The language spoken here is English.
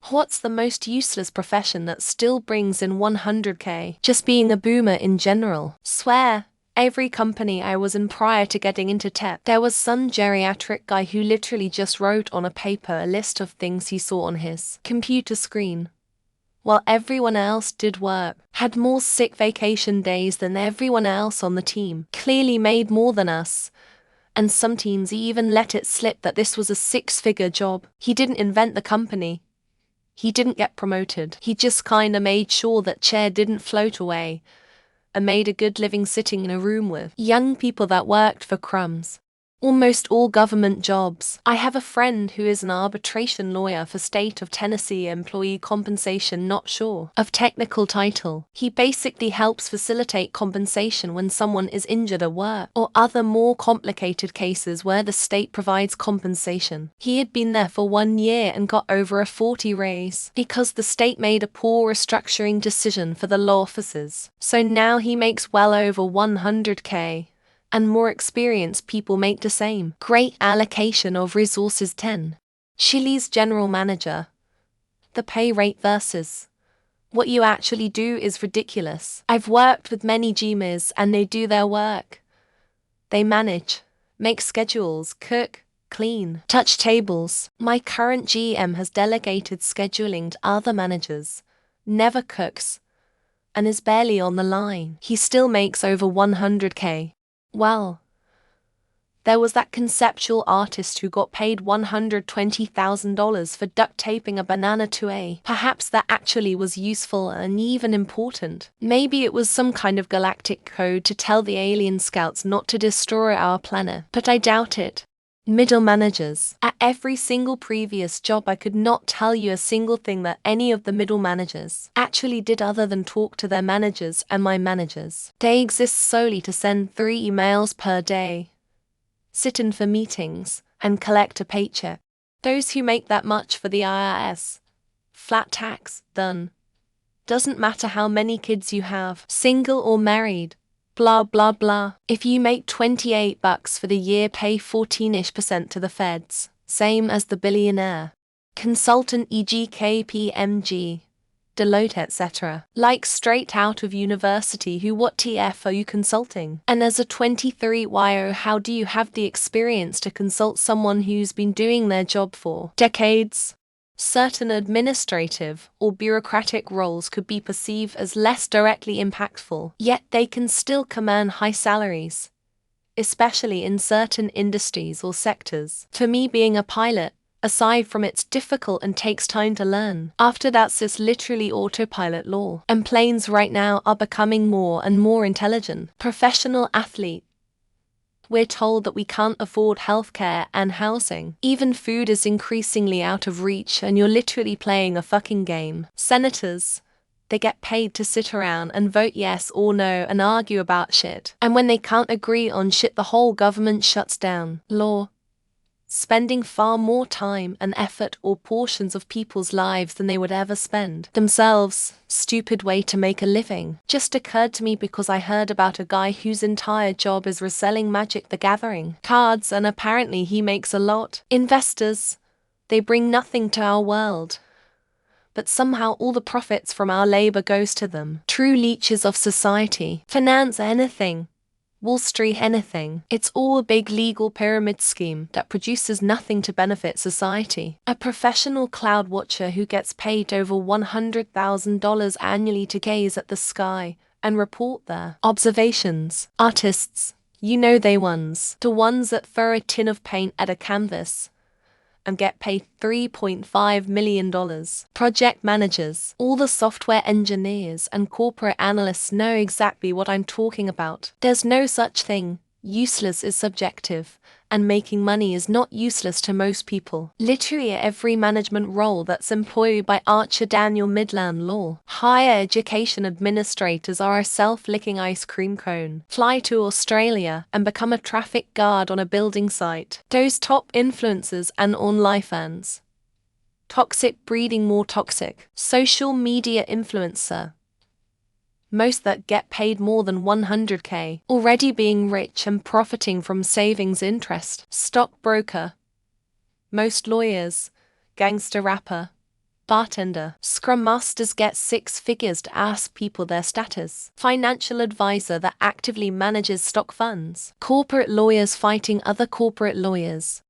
What's the most useless profession that still brings in 100K? Just being a boomer in general. Swear, every company I was in prior to getting into tech, there was some geriatric guy who literally just wrote on a paper a list of things he saw on his computer screen, while everyone else did work, had more sick vacation days than everyone else on the team, clearly made more than us. And some teams even let it slip that this was a six-figure job. He didn't invent the company. He didn't get promoted. He just kinda made sure that chair didn't float away and made a good living sitting in a room with young people that worked for crumbs. Almost all government jobs. I have a friend who is an arbitration lawyer for state of Tennessee employee compensation, not sure of technical title. He basically helps facilitate compensation when someone is injured at work or other more complicated cases where the state provides compensation. He had been there for 1 year and got over a 40 raise because the state made a poor restructuring decision for the law offices. So now he makes well over 100K. And more experienced people make the same. Great allocation of resources. 10. Chili's general manager. The pay rate versus what you actually do is ridiculous. I've worked with many GMs and they do their work. They manage, make schedules, cook, clean, touch tables. My current GM has delegated scheduling to other managers, never cooks, and is barely on the line. He still makes over 100K. Well, there was that conceptual artist who got paid $120,000 for duct taping a banana to a. Perhaps that actually was useful and even important. Maybe it was some kind of galactic code to tell the alien scouts not to destroy our planet, but I doubt it. Middle managers. At every single previous job, I could not tell you a single thing that any of the middle managers actually did other than talk to their managers and my managers. They exist solely to send 3 emails per day, sit in for meetings, and collect a paycheck. Those who make that much for the IRS, flat tax, done. Doesn't matter how many kids you have, single or married. Blah blah blah. If you make $28 for the year, pay 14-ish% to the feds, same as the billionaire. Consultant, e.g. KPMG, Deloitte, etc. Like straight out of university. Who, what TF are you consulting? And as a 23-year-old, how do you have the experience to consult someone who's been doing their job for decades? Certain administrative or bureaucratic roles could be perceived as less directly impactful, yet they can still command high salaries, especially in certain industries or sectors. For me, being a pilot, aside from it's difficult and takes time to learn, after that's just literally autopilot law. And planes right now are becoming more and more intelligent. Professional athlete. We're told that we can't afford healthcare and housing. Even food is increasingly out of reach and you're literally playing a fucking game. Senators, they get paid to sit around and vote yes or no and argue about shit. And when they can't agree on shit, the whole government shuts down. Law. Spending far more time and effort or portions of people's lives than they would ever spend themselves. Stupid way to make a living. Just occurred to me because I heard about a guy whose entire job is reselling Magic the Gathering cards, and apparently he makes a lot. Investors, they bring nothing to our world, but somehow all the profits from our labor goes to them. True leeches of society. Finance anything. Wall Street anything. It's all a big legal pyramid scheme that produces nothing to benefit society. A professional cloud watcher who gets paid over $100,000 annually to gaze at the sky and report their observations. Artists, you know they ones. The ones that throw a tin of paint at a canvas and get paid $3.5 million. Project managers, all the software engineers and corporate analysts know exactly what I'm talking about. There's no such thing. Useless is subjective, and making money is not useless to most people. Literally every management role that's employed by Archer Daniel Midland Law. Higher education administrators are a self-licking ice cream cone. Fly to Australia and become a traffic guard on a building site. Those top influencers and online fans. Toxic breeding more toxic. Social media influencer. Most that get paid more than 100K, already being rich and profiting from savings interest. Stockbroker. Most lawyers. Gangster rapper. Bartender. Scrum Masters get 6 figures to ask people their status. Financial advisor that actively manages stock funds. Corporate lawyers fighting other corporate lawyers.